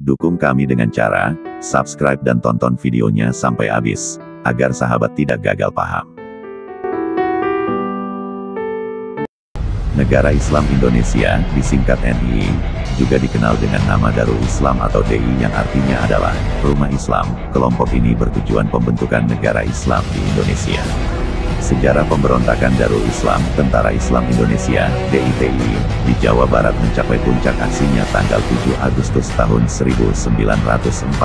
Dukung kami dengan cara subscribe dan tonton videonya sampai habis, agar sahabat tidak gagal paham. Negara Islam Indonesia, disingkat NII, juga dikenal dengan nama Darul Islam atau DI yang artinya adalah Rumah Islam. Kelompok ini bertujuan pembentukan negara Islam di Indonesia. Sejarah pemberontakan Darul Islam, Tentara Islam Indonesia, DITI, di Jawa Barat mencapai puncak aksinya tanggal 7 Agustus tahun 1949.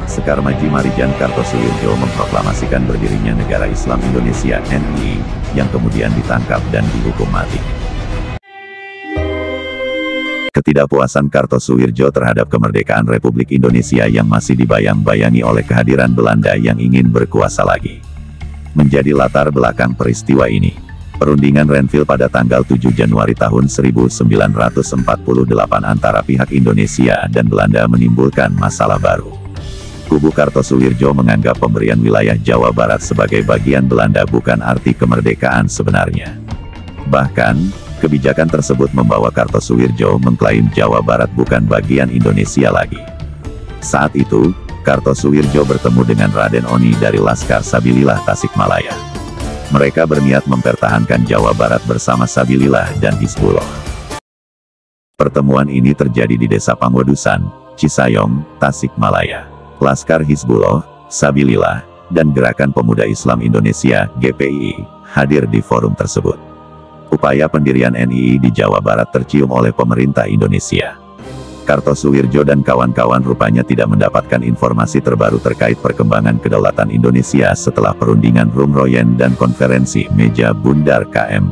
Sekar Maji Marijan Kartosuwirjo memproklamasikan berdirinya Negara Islam Indonesia (NII), yang kemudian ditangkap dan dihukum mati. Ketidakpuasan Kartosuwirjo terhadap kemerdekaan Republik Indonesia yang masih dibayang-bayangi oleh kehadiran Belanda yang ingin berkuasa lagi, menjadi latar belakang peristiwa ini. Perundingan Renville pada tanggal 7 Januari tahun 1948 antara pihak Indonesia dan Belanda menimbulkan masalah baru. Kubu Kartosuwirjo menganggap pemberian wilayah Jawa Barat sebagai bagian Belanda bukan arti kemerdekaan sebenarnya. Bahkan, kebijakan tersebut membawa Kartosuwirjo mengklaim Jawa Barat bukan bagian Indonesia lagi. Saat itu, Kartosuwirjo bertemu dengan Raden Oni dari Laskar Sabilillah Tasikmalaya. Mereka berniat mempertahankan Jawa Barat bersama Sabilillah dan Hizbullah. Pertemuan ini terjadi di Desa Pangwadusan, Cisayong, Tasikmalaya. Laskar Hizbullah, Sabilillah, dan Gerakan Pemuda Islam Indonesia (GPI) hadir di forum tersebut. Upaya pendirian NII di Jawa Barat tercium oleh pemerintah Indonesia. Kartosuwirjo dan kawan-kawan rupanya tidak mendapatkan informasi terbaru terkait perkembangan kedaulatan Indonesia setelah perundingan Rumroyen dan konferensi Meja Bundar KMB.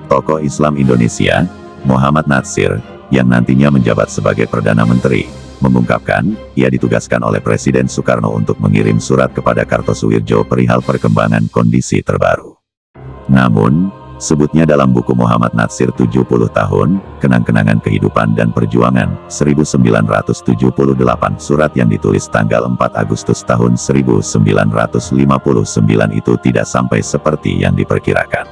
Tokoh Islam Indonesia, Muhammad Natsir, yang nantinya menjabat sebagai Perdana Menteri, mengungkapkan, ia ditugaskan oleh Presiden Soekarno untuk mengirim surat kepada Kartosuwirjo perihal perkembangan kondisi terbaru. Namun, sebutnya dalam buku Muhammad Natsir 70 tahun, Kenang-kenangan Kehidupan dan Perjuangan, 1978, surat yang ditulis tanggal 4 Agustus tahun 1959 itu tidak sampai seperti yang diperkirakan.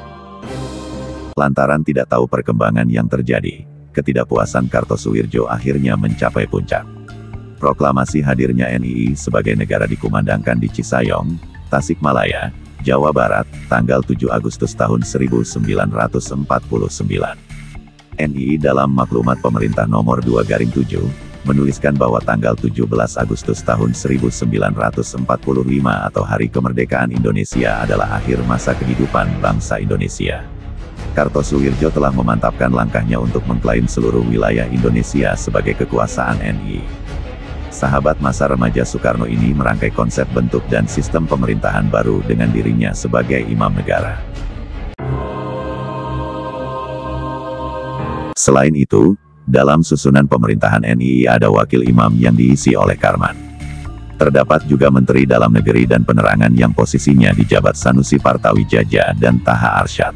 Lantaran tidak tahu perkembangan yang terjadi, ketidakpuasan Kartosuwirjo akhirnya mencapai puncak. Proklamasi hadirnya NII sebagai negara dikumandangkan di Cisayong, Tasikmalaya, Jawa Barat, tanggal 7 Agustus tahun 1949. NII dalam maklumat pemerintah nomor 2/7, menuliskan bahwa tanggal 17 Agustus tahun 1945 atau Hari Kemerdekaan Indonesia adalah akhir masa kehidupan bangsa Indonesia. Kartosuwirjo telah memantapkan langkahnya untuk mengklaim seluruh wilayah Indonesia sebagai kekuasaan NII. Sahabat masa remaja Soekarno ini merangkai konsep bentuk dan sistem pemerintahan baru dengan dirinya sebagai imam negara. Selain itu, dalam susunan pemerintahan NII ada wakil imam yang diisi oleh Karman. Terdapat juga Menteri Dalam Negeri dan Penerangan yang posisinya dijabat Sanusi Partawijaya dan Taha Arsyad.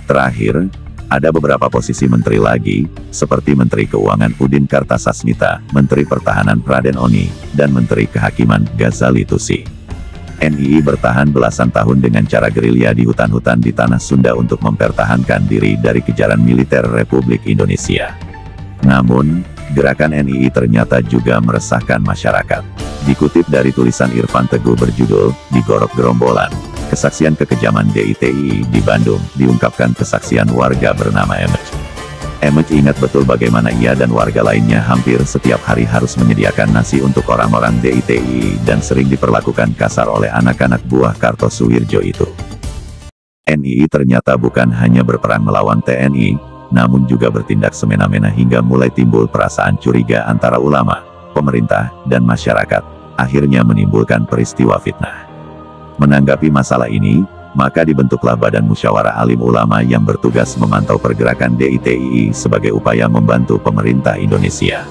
Terakhir, ada beberapa posisi menteri lagi, seperti Menteri Keuangan Udin Kartasasmita, Menteri Pertahanan Raden Oni, dan Menteri Kehakiman Ghazali Tusi. NII bertahan belasan tahun dengan cara gerilya di hutan-hutan di Tanah Sunda untuk mempertahankan diri dari kejaran militer Republik Indonesia. Namun, gerakan NII ternyata juga meresahkan masyarakat. Dikutip dari tulisan Irfan Teguh berjudul, Digorok Gerombolan, Kesaksian Kekejaman DITI di Bandung, diungkapkan kesaksian warga bernama Emej. Emej ingat betul bagaimana ia dan warga lainnya hampir setiap hari harus menyediakan nasi untuk orang-orang DITI dan sering diperlakukan kasar oleh anak-anak buah Kartosuwirjo itu. NII ternyata bukan hanya berperang melawan TNI, namun juga bertindak semena-mena hingga mulai timbul perasaan curiga antara ulama, pemerintah, dan masyarakat, akhirnya menimbulkan peristiwa fitnah. Menanggapi masalah ini, maka dibentuklah Badan Musyawarah Alim Ulama yang bertugas memantau pergerakan DITI sebagai upaya membantu pemerintah Indonesia.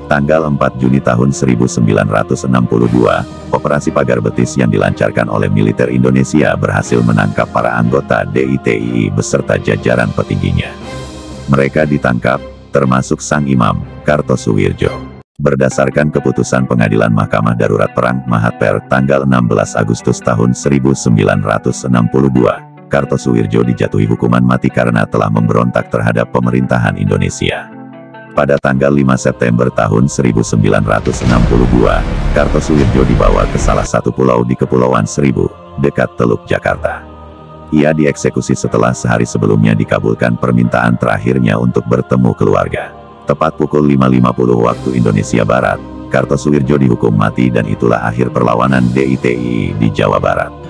Tanggal 4 Juni tahun 1962, Operasi Pagar Betis yang dilancarkan oleh militer Indonesia berhasil menangkap para anggota DITI beserta jajaran petingginya. Mereka ditangkap, termasuk sang imam, Kartosuwirjo. Berdasarkan keputusan Pengadilan Mahkamah Darurat Perang Mahathir tanggal 16 Agustus tahun 1962, Kartosuwirjo dijatuhi hukuman mati karena telah memberontak terhadap pemerintahan Indonesia. Pada tanggal 5 September tahun 1962, Kartosoewirjo dibawa ke salah satu pulau di Kepulauan Seribu, dekat Teluk Jakarta. Ia dieksekusi setelah sehari sebelumnya dikabulkan permintaan terakhirnya untuk bertemu keluarga. Tepat pukul 5.50 waktu Indonesia Barat, Kartosoewirjo dihukum mati dan itulah akhir perlawanan DITI di Jawa Barat.